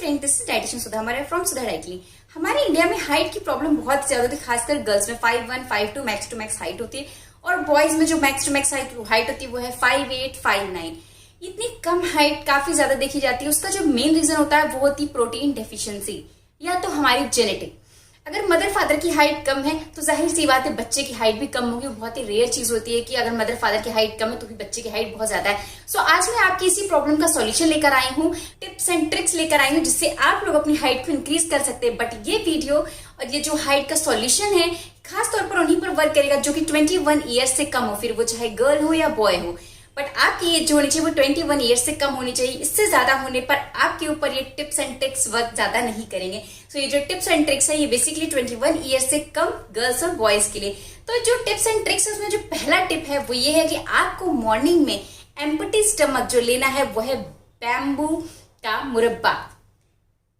Friend, this is dietitian सुधा हमारे from सुधा डाइटली। हमारे India में हाइट की प्रॉब्लम बहुत ज्यादा होती है, खासकर गर्ल्स में 5'1", 5'2" मैक्स टू मैक्स हाइट होती है और बॉयज में जो मैक्स टू मैक्स हाइट होती है वो है 5'8", 5'9". इतनी कम हाइट काफी ज्यादा देखी जाती है। उसका जो मेन रीजन होता है वो होती है प्रोटीन डेफिशिएंसी या तो हमारी जेनेटिक। अगर मदर फादर की हाइट कम है तो जाहिर सी बात है बच्चे की हाइट भी कम होगी। बहुत ही रेयर चीज होती है कि अगर मदर फादर की हाइट कम है तो फिर बच्चे की हाइट बहुत ज्यादा है। सो आज मैं आपकी इसी प्रॉब्लम का सॉल्यूशन लेकर आई हूँ, टिप्स एंड ट्रिक्स लेकर आई हूँ जिससे आप लोग अपनी हाइट को इंक्रीज कर सकते हैं। बट ये वीडियो और ये जो हाइट का सॉल्यूशन है खास तौर पर उन्हीं पर वर्क करेगा जो कि 21 ईयर्स से कम हो, फिर वो चाहे गर्ल हो या बॉय हो। बट आपकी एज जो होनी चाहिए वो 21 ईयर्स से कम होनी चाहिए। इससे ज्यादा होने पर आपके ऊपर ये टिप्स एंड ट्रिक्स वर्क ज्यादा नहीं करेंगे। सो ये जो टिप्स एंड ट्रिक्स है ये बेसिकली 21 ईयर्स से कम गर्ल्स और बॉयज के लिए। तो जो टिप्स एंड ट्रिक्स है उसमें जो पहला टिप है वो ये है कि आपको मॉर्निंग में एम्प्टी स्टमक जो लेना है वो है बैम्बू का मुरब्बा।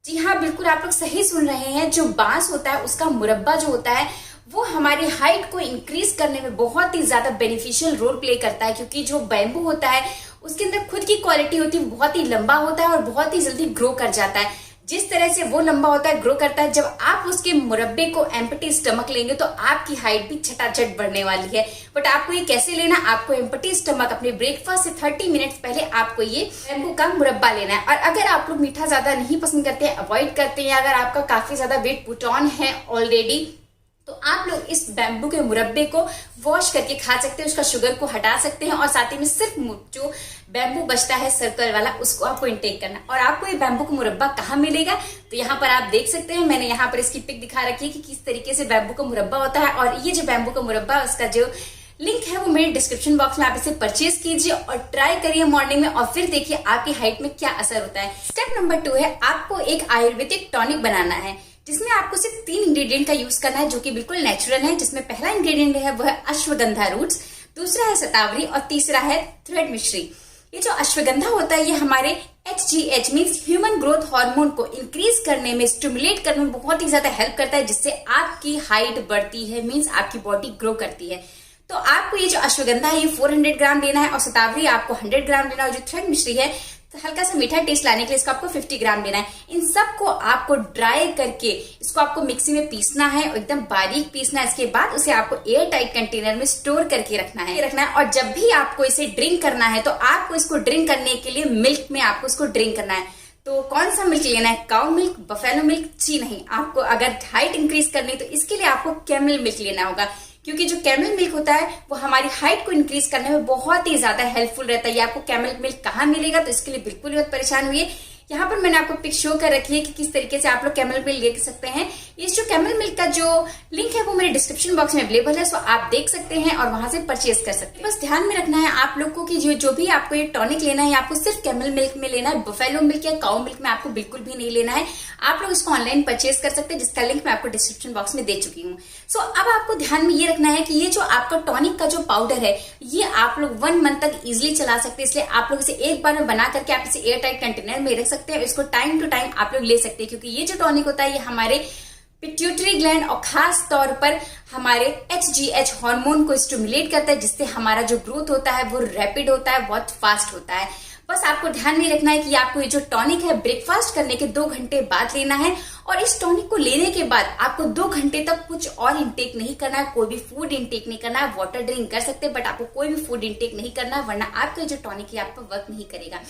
जी हाँ, बिल्कुल आप लोग सही सुन रहे हैं। जो बांस होता है उसका मुरब्बा जो होता है वो हमारी हाइट को इंक्रीज करने में बहुत ही ज्यादा बेनिफिशियल रोल प्ले करता है, क्योंकि जो बैम्बू होता है उसके अंदर खुद की क्वालिटी होती है, बहुत ही लंबा होता है और बहुत ही जल्दी ग्रो कर जाता है। जिस तरह से वो लंबा होता है, ग्रो करता है, जब आप उसके मुरब्बे को एम्प्टी स्टमक लेंगे तो आपकी हाइट भी छटाछट बढ़ने वाली है। बट आपको ये कैसे लेना, आपको एम्प्टी स्टमक अपने ब्रेकफास्ट से 30 मिनट्स पहले आपको ये बैम्बू का मुरब्बा लेना है। और अगर आप लोग मीठा ज्यादा नहीं पसंद करते हैं, अवॉइड करते हैं, अगर आपका काफी ज्यादा वेट पुट ऑन है ऑलरेडी, तो आप लोग इस बैम्बू के मुरब्बे को वॉश करके खा सकते हैं, उसका शुगर को हटा सकते हैं और साथ ही में सिर्फ जो बैम्बू बचता है सर्कल वाला उसको आपको इंटेक करना। और आपको ये बैम्बू का मुरब्बा कहाँ मिलेगा, तो यहाँ पर आप देख सकते हैं, मैंने यहाँ पर इसकी पिक दिखा रखी है कि किस तरीके से बैम्बू का मुरब्बा होता है। और ये जो बैम्बू का मुरब्बा उसका जो लिंक है वो मेरे डिस्क्रिप्शन बॉक्स में, आप इसे परचेज कीजिए और ट्राई करिए मॉर्निंग में और फिर देखिए आपकी हाइट में क्या असर होता है। स्टेप नंबर 2 है आपको एक आयुर्वेदिक टॉनिक बनाना है जिसमें आपको सिर्फ 3 इंग्रेडिएंट का यूज करना है जो कि बिल्कुल नेचुरल है। जिसमें पहला इंग्रेडिएंट है वो है अश्वगंधा रूट्स, दूसरा है शतावरी और तीसरा है थ्रेड मिश्री। ये जो अश्वगंधा होता है ये हमारे HGH means human growth hormone को इंक्रीज करने में, स्टिमुलेट करने में बहुत ही ज्यादा हेल्प करता है, जिससे आपकी हाइट बढ़ती है, मीन्स आपकी बॉडी ग्रो करती है। तो आपको ये जो अश्वगंधा है ये 400 ग्राम लेना है और शतावरी आपको 100 ग्राम लेना है और जो थ्रेड मिश्री है तो हल्का सा मीठा टेस्ट लाने के लिए इसको आपको 50 ग्राम लेना है। इन सबको आपको ड्राई करके इसको आपको मिक्सी में पीसना है और एकदम बारीक पीसना है। इसके बाद उसे आपको एयर टाइट कंटेनर में स्टोर करके रखना है। और जब भी आपको इसे ड्रिंक करना है तो आपको इसको ड्रिंक करने के लिए मिल्क में आपको इसको ड्रिंक करना है। तो कौन सा मिल्क लेना है, काउ मिल्क, बफेलो मिल्क? जी नहीं, आपको अगर हाइट इंक्रीज करनी तो इसके लिए आपको कैमल मिल्क लेना होगा, क्योंकि जो कैमल मिल्क होता है वो हमारी हाइट को इंक्रीज करने में बहुत ही ज्यादा हेल्पफुल रहता है। ये आपको कैमल मिल्क कहाँ मिलेगा तो इसके लिए बिल्कुल मत परेशान हुई। यहाँ पर मैंने आपको पिक शो कर रखी है कि किस तरीके से आप लोग कैमल मिल्क ले सकते हैं। इस जो कैमल मिल्क का जो लिंक है वो मेरे डिस्क्रिप्शन बॉक्स में अवेलेबल है, सो आप देख सकते हैं और वहां से परचेज कर सकते हैं। बस ध्यान में रखना है आप लोग को कि जो भी आपको ये टॉनिक लेना है आपको सिर्फ कैमल मिल्क में लेना है, बफेलो मिल्क या काउ मिल्क में आपको बिल्कुल भी नहीं लेना है। आप लोग इसको ऑनलाइन परचेज कर सकते हैं जिसका लिंक मैं आपको डिस्क्रिप्शन बॉक्स में दे चुकी हूँ। सो अब आपको ध्यान में ये रखना है कि ये जो आपका टॉनिक का जो पाउडर है ये आप लोग 1 मंथ तक इजिली चला सकते हैं, इसलिए आप लोग इसे एक बार में बना करके आप इसे एयर टाइट कंटेनर में रख सकते हैं। इसको टाइम टू टाइम आप लोग ले सकते हैं, क्योंकि ये जो टॉनिक होता है ये हमारे पिट्यूटरी ग्लैंड और खास तौर पर हमारे HGH हार्मोन को स्टिमुलेट करता है, जिससे हमारा जो ग्रोथ होता है वो रैपिड होता है, बहुत फास्ट होता है। बस आपको ध्यान में रखना है कि आपको ये जो टॉनिक है ब्रेकफास्ट करने के 2 घंटे बाद लेना है और इस टॉनिक को लेने के बाद आपको 2 घंटे तक कुछ और इंटेक नहीं करना है, कोई भी फूड इंटेक नहीं करना है। वाटर ड्रिंक कर सकते हैं बट आपको कोई भी फूड इंटेक नहीं करना है, वरना आपका जो टॉनिक है आप पर वर्क नहीं करेगा।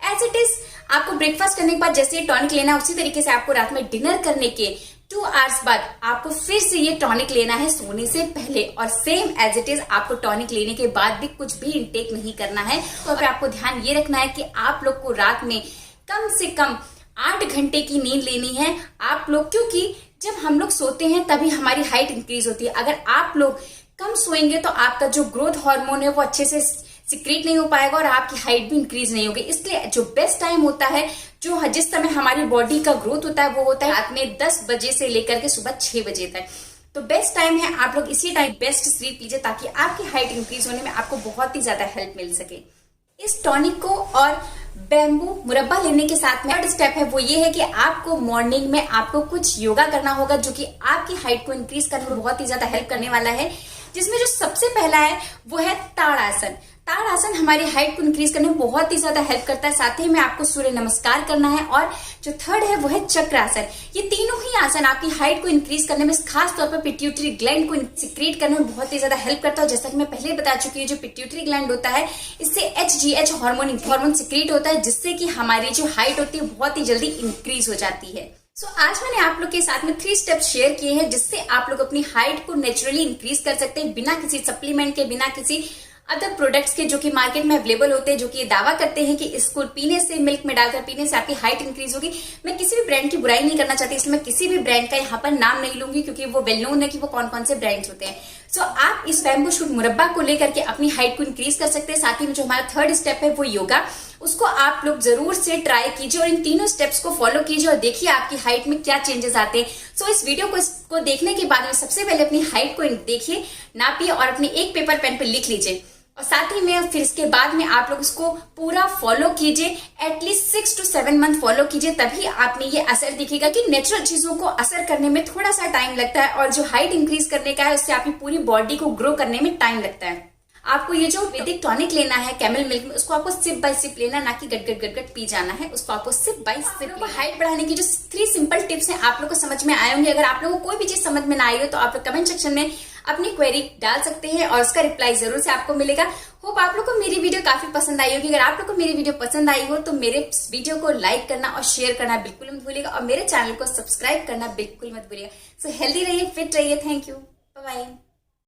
एज इट इज आपको ब्रेकफास्ट करने के बाद जैसे ये टॉनिक लेना है उसी तरीके से आपको रात में डिनर करने के 2 आवर्स बाद आपको फिर से ये टॉनिक लेना है सोने से पहले, और सेम एज इट इज आपको टॉनिक लेने के बाद भी कुछ भी इंटेक नहीं करना है। तो फिर आपको ध्यान ये रखना है कि आप लोग को रात में कम से कम 8 घंटे की नींद लेनी है आप लोग, क्योंकि जब हम लोग सोते हैं तभी हमारी हाइट इंक्रीज होती है। अगर आप लोग कम सोएंगे तो आपका जो ग्रोथ हार्मोन है वो अच्छे से सिक्रीट नहीं हो पाएगा और आपकी हाइट भी इंक्रीज नहीं होगी। इसलिए जो बेस्ट टाइम होता है, जो जिस समय हमारी बॉडी का ग्रोथ होता है वो होता है रात में 10 बजे से लेकर के सुबह 6 बजे तक। तो बेस्ट टाइम है, आप लोग इसी टाइम बेस्ट स्लीप लीजिए ताकि आपकी हाइट इंक्रीज होने में आपको बहुत ही ज्यादा हेल्प मिल सके। इस टॉनिक को और बैम्बू मुरब्बा लेने के साथ में थर्ड स्टेप है वो ये है कि आपको मॉर्निंग में आपको कुछ योगा करना होगा जो कि आपकी हाइट को इंक्रीज करने में बहुत ही ज्यादा हेल्प करने वाला है, जिसमें जो सबसे पहला है वो है ताड़ासन। ताड़ आसन हमारी हाइट को इंक्रीज करने में बहुत ही ज्यादा हेल्प करता है। साथ ही में आपको सूर्य नमस्कार करना है। और जो थर्ड है वो है चक्र आसन। ये तीनों ही आसन आपकी हाइट को इंक्रीज करने में, खास तौर पर पिट्यूटरी ग्लैंड को सिक्रीट करने में बहुत ही ज्यादा हेल्प करता है। जैसा कि मैं पहले बता चुकी हूँ, जो पिट्यूटरी ग्लैंड होता है इससे HGH हार्मोन सिक्रीट होता है, जिससे कि हमारी जो हाइट होती है बहुत ही जल्दी इंक्रीज हो जाती है। आज मैंने आप लोग के साथ में 3 स्टेप्स शेयर किए हैं, जिससे आप लोग अपनी हाइट को नेचुरली इंक्रीज कर सकते हैं, बिना किसी सप्लीमेंट के, बिना किसी अदर प्रोडक्ट्स के जो कि मार्केट में अवेलेबल होते हैं, जो कि ये दावा करते हैं कि इसको पीने से, मिल्क में डालकर पीने से आपकी हाइट इंक्रीज होगी। मैं किसी भी ब्रांड की बुराई नहीं करना चाहती, इसलिए मैं किसी भी ब्रांड का यहाँ पर नाम नहीं लूंगी, क्योंकि वो वेल नोन है कि वो कौन कौन से ब्रांड्स होते हैं। आप इस बैम्बू शूट मुरब्बा को लेकर के अपनी हाइट को इंक्रीज कर सकते हैं। साथ ही में जो हमारा थर्ड स्टेप है वो योगा, उसको आप लोग जरूर से ट्राई कीजिए और इन तीनों स्टेप्स को फॉलो कीजिए और देखिए आपकी हाइट में क्या चेंजेस आते हैं। इस वीडियो को देखने के बाद में सबसे पहले अपनी हाइट को देखिए, नापिए और अपने एक पेपर पेन पे लिख लीजिए। और साथ ही में फिर इसके बाद में आप लोग इसको पूरा फॉलो कीजिए, एटलीस्ट 6 to 7 मंथ फॉलो कीजिए, तभी आप में ये असर दिखेगा। कि नेचुरल चीजों को असर करने में थोड़ा सा टाइम लगता है, और जो हाइट इंक्रीज करने का है उससे आपकी पूरी बॉडी को ग्रो करने में टाइम लगता है। आपको ये जो वैदिक टॉनिक लेना है कैमल मिल्क में, उसको आपको सिप बाय सिप लेना, ना कि गट गट पी जाना है। उसको आपको सिप बाय सिप। हाइट बढ़ाने की जो 3 सिंपल टिप्स हैं आप लोग को समझ में आए होंगे। अगर आप लोगों को कोई भी चीज समझ में ना आई हो तो आप लोग कमेंट सेक्शन में अपनी क्वेरी डाल सकते हैं और उसका रिप्लाई जरूर से आपको मिलेगा। होप आप लोग को मेरी वीडियो काफी पसंद आई होगी। अगर आप लोग को मेरी वीडियो पसंद आई हो तो मेरे वीडियो को लाइक करना और शेयर करना बिल्कुल मत भूलिएगा, और मेरे चैनल को सब्सक्राइब करना बिल्कुल मत भूलिएगा। हेल्दी रहिए, फिट रहिए। Thank you, bye bye.